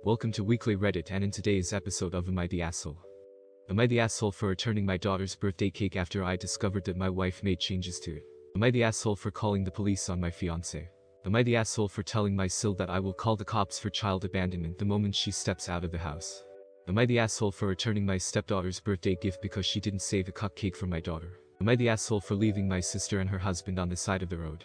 Welcome to Weekly Reddit, and in today's episode of Am I the Asshole? Am I the asshole for returning my daughter's birthday cake after I discovered that my wife made changes to it? Am I the asshole for calling the police on my fiance? Am I the asshole for telling my sil that I will call the cops for child abandonment the moment she steps out of the house? Am I the asshole for returning my stepdaughter's birthday gift because she didn't save a cupcake for my daughter? Am I the asshole for leaving my sister and her husband on the side of the road?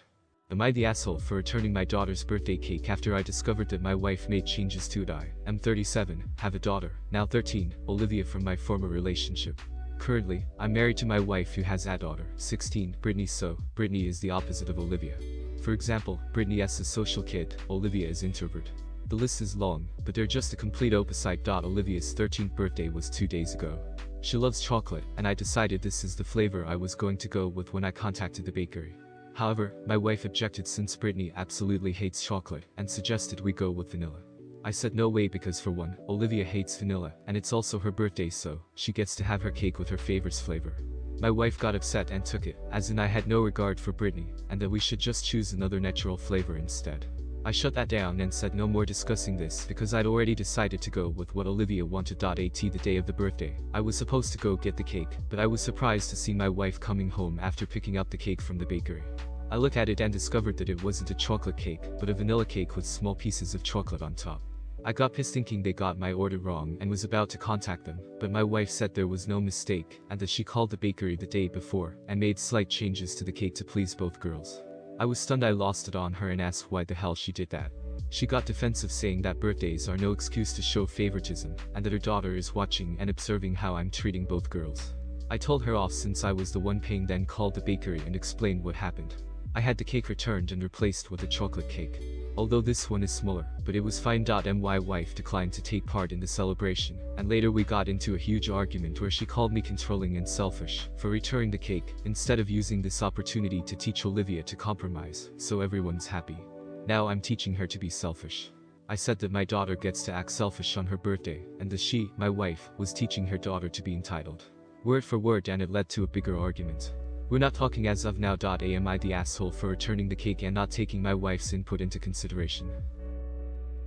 Am I the asshole for returning my daughter's birthday cake after I discovered that my wife made changes to it? I am 37, have a daughter, now 13, Olivia, from my former relationship. Currently, I'm married to my wife who has a daughter, 16, Brittany. So, Brittany is the opposite of Olivia. For example, Brittany is a social kid, Olivia is introvert. The list is long, but they're just a complete opposite. Olivia's 13th birthday was 2 days ago. She loves chocolate, and I decided this is the flavor I was going to go with when I contacted the bakery. However, my wife objected since Brittany absolutely hates chocolate and suggested we go with vanilla. I said no way because, for one, Olivia hates vanilla, and it's also her birthday, so she gets to have her cake with her favorite flavor. My wife got upset and took it, as in I had no regard for Brittany, and that we should just choose another natural flavor instead. I shut that down and said no more discussing this because I'd already decided to go with what Olivia wanted. The day of the birthday, I was supposed to go get the cake, but I was surprised to see my wife coming home after picking up the cake from the bakery. I looked at it and discovered that it wasn't a chocolate cake, but a vanilla cake with small pieces of chocolate on top. I got pissed thinking they got my order wrong and was about to contact them, but my wife said there was no mistake and that she called the bakery the day before and made slight changes to the cake to please both girls. I was stunned. I lost it on her and asked why the hell she did that. She got defensive, saying that birthdays are no excuse to show favoritism and that her daughter is watching and observing how I'm treating both girls. I told her off since I was the one paying, then called the bakery and explained what happened. I had the cake returned and replaced with a chocolate cake. Although this one is smaller, but it was fine. My wife declined to take part in the celebration, and later we got into a huge argument where she called me controlling and selfish for returning the cake, instead of using this opportunity to teach Olivia to compromise, so everyone's happy. Now I'm teaching her to be selfish. I said that my daughter gets to act selfish on her birthday, and that she, my wife, was teaching her daughter to be entitled. Word for word, and it led to a bigger argument. We're not talking as of now. Am I the asshole for returning the cake and not taking my wife's input into consideration?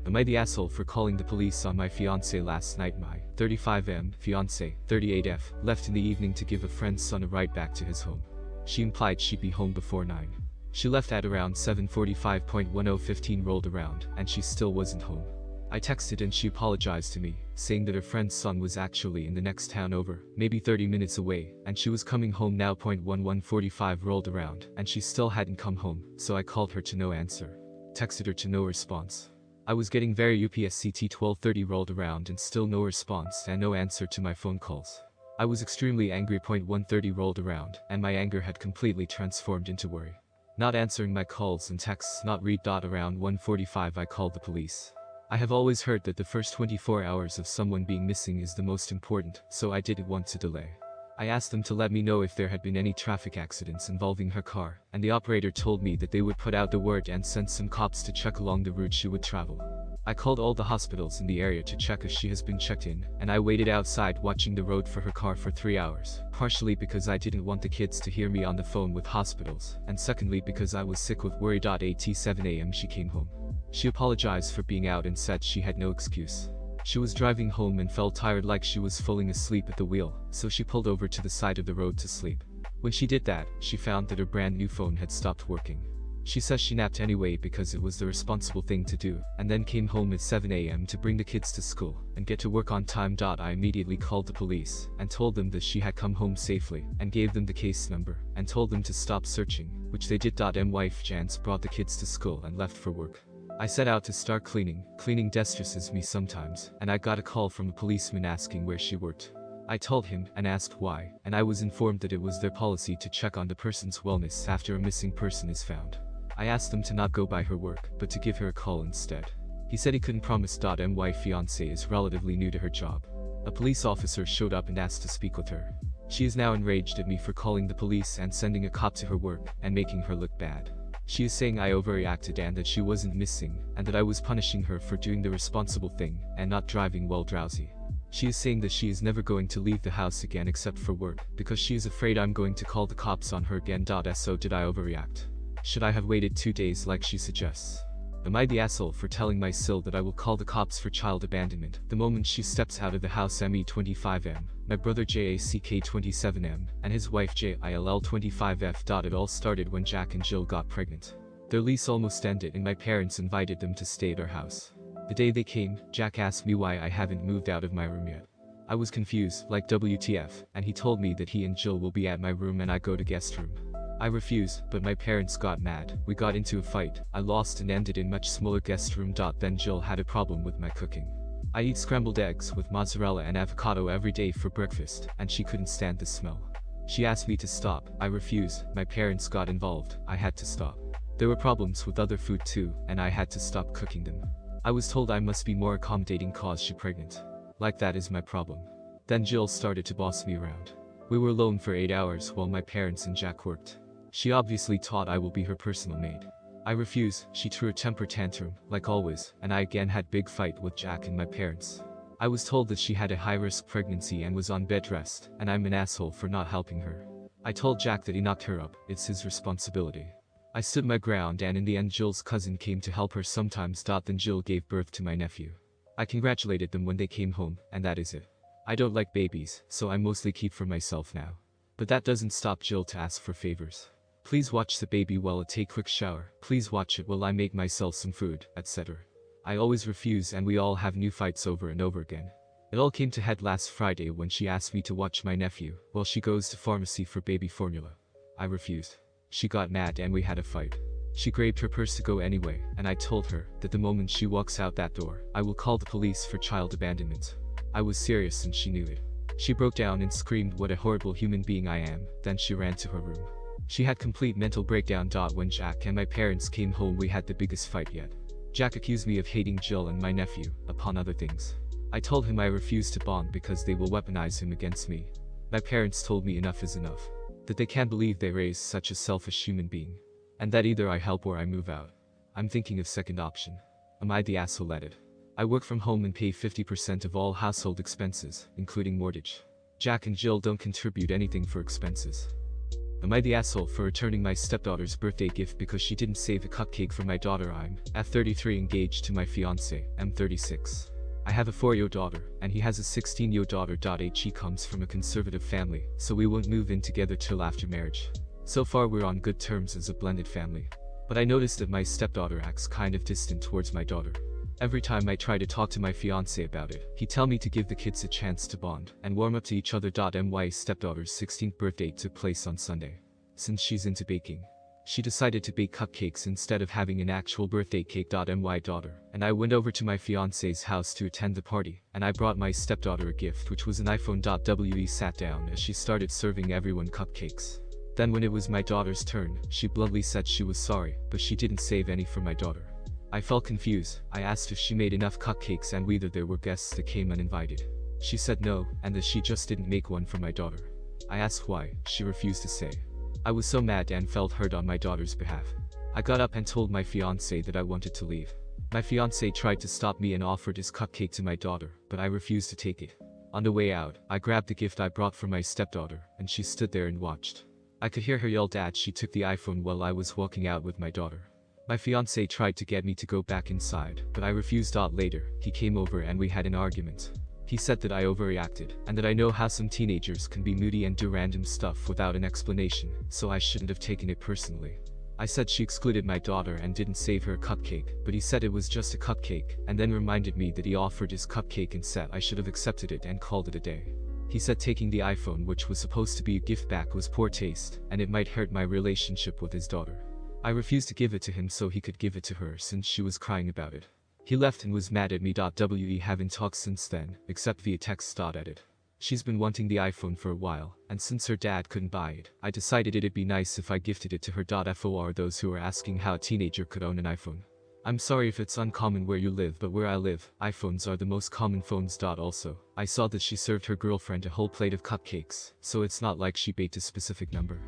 Am I the asshole for calling the police on my fiance last night? My 35M fiance, 38F, left in the evening to give a friend's son a ride back to his home. She implied she'd be home before 9. She left at around 7:45. 15 rolled around, and she still wasn't home. I texted and she apologized to me, saying that her friend's son was actually in the next town over, maybe 30 minutes away, and she was coming home now. 11:45 rolled around, and she still hadn't come home, so I called her to no answer. Texted her to no response. I was getting very UPSCT. 12:30 rolled around and still no response and no answer to my phone calls. I was extremely angry. 1:30 rolled around, and my anger had completely transformed into worry. Not answering my calls and texts, not read. Around 1:45 I called the police. I have always heard that the first 24 hours of someone being missing is the most important, so I didn't want to delay. I asked them to let me know if there had been any traffic accidents involving her car, and the operator told me that they would put out the word and send some cops to check along the route she would travel. I called all the hospitals in the area to check if she has been checked in, and I waited outside watching the road for her car for 3 hours, partially because I didn't want the kids to hear me on the phone with hospitals, and secondly because I was sick with worry. At 7 a.m. she came home. She apologized for being out and said she had no excuse. She was driving home and felt tired, like she was falling asleep at the wheel, so she pulled over to the side of the road to sleep. When she did that, she found that her brand new phone had stopped working. She says she napped anyway because it was the responsible thing to do, and then came home at 7 a.m. to bring the kids to school and get to work on time. I immediately called the police and told them that she had come home safely, and gave them the case number and told them to stop searching, which they did. My wife Jance brought the kids to school and left for work. I set out to start cleaning. Cleaning distresses me sometimes, and I got a call from a policeman asking where she worked. I told him and asked why, and I was informed that it was their policy to check on the person's wellness after a missing person is found. I asked them to not go by her work, but to give her a call instead. He said he couldn't promise. My fiance is relatively new to her job. A police officer showed up and asked to speak with her. She is now enraged at me for calling the police and sending a cop to her work and making her look bad. She is saying I overreacted and that she wasn't missing, and that I was punishing her for doing the responsible thing and not driving while drowsy. She is saying that she is never going to leave the house again except for work, because she is afraid I'm going to call the cops on her again. So did I overreact? Should I have waited 2 days like she suggests? Am I the asshole for telling my Sil that I will call the cops for child abandonment the moment she steps out of the house? ME25M, my brother JACK27M, and his wife JILL25F. It all started when Jack and Jill got pregnant. Their lease almost ended and my parents invited them to stay at our house. The day they came, Jack asked me why I haven't moved out of my room yet. I was confused, like WTF, and he told me that he and Jill will be at my room and I go to guest room. I refused, but my parents got mad. We got into a fight. I lost and ended in much smaller guest room. Then Jill had a problem with my cooking. I eat scrambled eggs with mozzarella and avocado every day for breakfast, and she couldn't stand the smell. She asked me to stop. I refused. My parents got involved. I had to stop. There were problems with other food too, and I had to stop cooking them. I was told I must be more accommodating cause she pregnant. Like that is my problem. Then Jill started to boss me around. We were alone for 8 hours while my parents and Jack worked. She obviously thought I will be her personal maid. I refused. She threw a temper tantrum, like always, and I again had big fight with Jack and my parents. I was told that she had a high-risk pregnancy and was on bed rest, and I'm an asshole for not helping her. I told Jack that he knocked her up, it's his responsibility. I stood my ground and in the end Jill's cousin came to help her sometimes. Then Jill gave birth to my nephew. I congratulated them when they came home, and that is it. I don't like babies, so I mostly keep for myself now. But that doesn't stop Jill to ask for favors. Please watch the baby while I take quick shower, please watch it while I make myself some food, etc. I always refuse and we all have new fights over and over again. It all came to head last Friday when she asked me to watch my nephew while she goes to pharmacy for baby formula. I refused. She got mad and we had a fight. She grabbed her purse to go anyway, and I told her that the moment she walks out that door, I will call the police for child abandonment. I was serious and she knew it. She broke down and screamed what a horrible human being I am, then she ran to her room. She had complete mental breakdown. When Jack and my parents came home we had the biggest fight yet. Jack accused me of hating Jill and my nephew, upon other things. I told him I refused to bond because they will weaponize him against me. My parents told me enough is enough. That they can't believe they raised such a selfish human being. And that either I help or I move out. I'm thinking of second option. Am I the asshole at it? I work from home and pay 50% of all household expenses, including mortgage. Jack and Jill don't contribute anything for expenses. Am I the asshole for returning my stepdaughter's birthday gift because she didn't save a cupcake for my daughter? I'm at 33 engaged to my fiance. I'm 36. I have a 4-year-old daughter, and he has a 16-year-old daughter. She comes from a conservative family, so we won't move in together till after marriage. So far we're on good terms as a blended family. But I noticed that my stepdaughter acts kind of distant towards my daughter. Every time I try to talk to my fiance about it, he tell me to give the kids a chance to bond and warm up to each other. My stepdaughter's 16th birthday took place on Sunday. Since she's into baking, she decided to bake cupcakes instead of having an actual birthday cake. My daughter and I went over to my fiance's house to attend the party, and I brought my stepdaughter a gift which was an iPhone. We sat down as she started serving everyone cupcakes. Then when it was my daughter's turn, she bluntly said she was sorry, but she didn't save any for my daughter. I felt confused. I asked if she made enough cupcakes and whether there were guests that came uninvited. She said no, and that she just didn't make one for my daughter. I asked why. She refused to say. I was so mad and felt hurt on my daughter's behalf. I got up and told my fiance that I wanted to leave. My fiance tried to stop me and offered his cupcake to my daughter, but I refused to take it. On the way out, I grabbed the gift I brought for my stepdaughter, and she stood there and watched. I could hear her yell "Dad." She took the iPhone while I was walking out with my daughter. My fiance tried to get me to go back inside, but I refused. Later, he came over and we had an argument. He said that I overreacted, and that I know how some teenagers can be moody and do random stuff without an explanation, so I shouldn't have taken it personally. I said she excluded my daughter and didn't save her a cupcake, but he said it was just a cupcake, and then reminded me that he offered his cupcake and said I should have accepted it and called it a day. He said taking the iPhone, which was supposed to be a gift back, was poor taste, and it might hurt my relationship with his daughter. I refused to give it to him so he could give it to her since she was crying about it. He left and was mad at me. We haven't talked since then, except via text. She's been wanting the iPhone for a while, and since her dad couldn't buy it, I decided it'd be nice if I gifted it to her. For those who are asking how a teenager could own an iPhone. I'm sorry if it's uncommon where you live, but where I live, iPhones are the most common phones. Also, I saw that she served her girlfriend a whole plate of cupcakes, so it's not like she baked a specific number.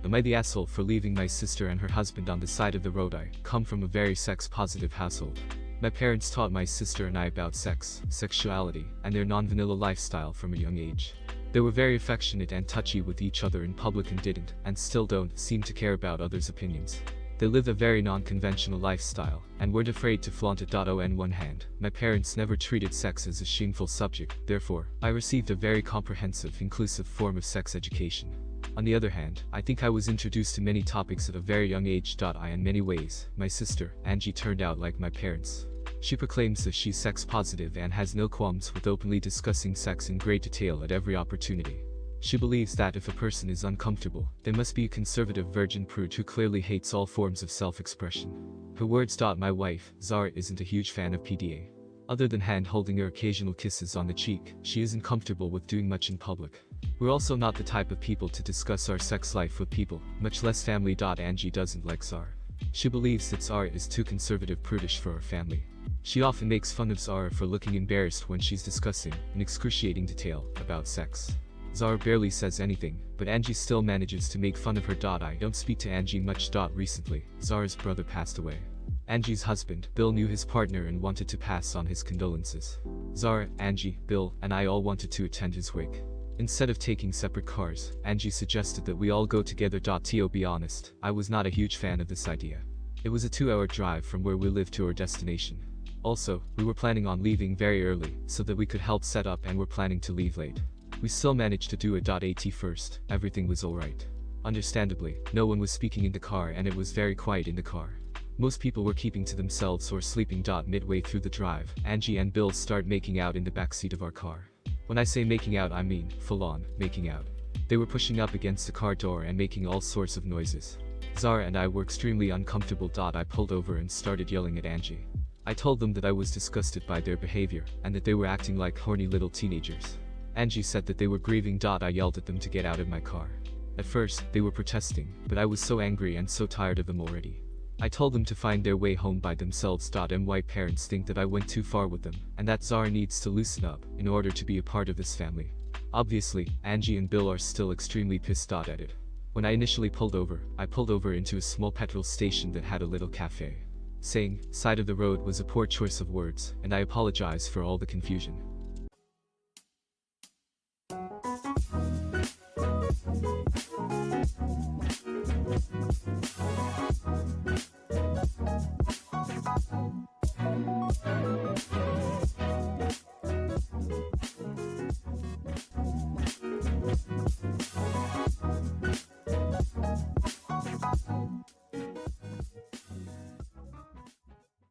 Am I the asshole for leaving my sister and her husband on the side of the road? I come from a very sex-positive household. My parents taught my sister and I about sex, sexuality, and their non-vanilla lifestyle from a young age. They were very affectionate and touchy with each other in public and didn't, and still don't, seem to care about others' opinions. They live a very non-conventional lifestyle, and weren't afraid to flaunt it. On one hand, my parents never treated sex as a shameful subject, therefore, I received a very comprehensive, inclusive form of sex education. On the other hand, I think I was introduced to many topics at a very young age. In many ways, my sister, Angie, turned out like my parents. She proclaims that she's sex positive and has no qualms with openly discussing sex in great detail at every opportunity. She believes that if a person is uncomfortable, they must be a conservative virgin prude who clearly hates all forms of self-expression. Her words. My wife, Zara, isn't a huge fan of PDA. Other than hand-holding or occasional kisses on the cheek, she isn't comfortable with doing much in public. We're also not the type of people to discuss our sex life with people, much less family. Angie doesn't like Zara. She believes that Zara is too conservative, prudish for our family. She often makes fun of Zara for looking embarrassed when she's discussing, in excruciating detail, about sex. Zara barely says anything, but Angie still manages to make fun of her. I don't speak to Angie much. Recently, Zara's brother passed away. Angie's husband, Bill, knew his partner and wanted to pass on his condolences. Zara, Angie, Bill, and I all wanted to attend his wake. Instead of taking separate cars, Angie suggested that we all go together. To be honest, I was not a huge fan of this idea. It was a 2-hour drive from where we live to our destination. Also, we were planning on leaving very early, so that we could help set up, and were planning to leave late. We still managed to do it. At first, everything was alright. Understandably, no one was speaking in the car and it was very quiet in the car. Most people were keeping to themselves or sleeping. Midway through the drive, Angie and Bill start making out in the backseat of our car. When I say making out, I mean full-on making out. They were pushing up against the car door and making all sorts of noises. Zara and I were extremely uncomfortable. I pulled over and started yelling at Angie. I told them that I was disgusted by their behavior and that they were acting like horny little teenagers. Angie said that they were grieving. I yelled at them to get out of my car. At first, they were protesting, but I was so angry and so tired of them already. I told them to find their way home by themselves. My parents think that I went too far with them, and that Zara needs to loosen up in order to be a part of this family. Obviously, Angie and Bill are still extremely pissed at it. When I initially pulled over, I pulled over into a small petrol station that had a little cafe. Saying, "side of the road" was a poor choice of words, and I apologize for all the confusion.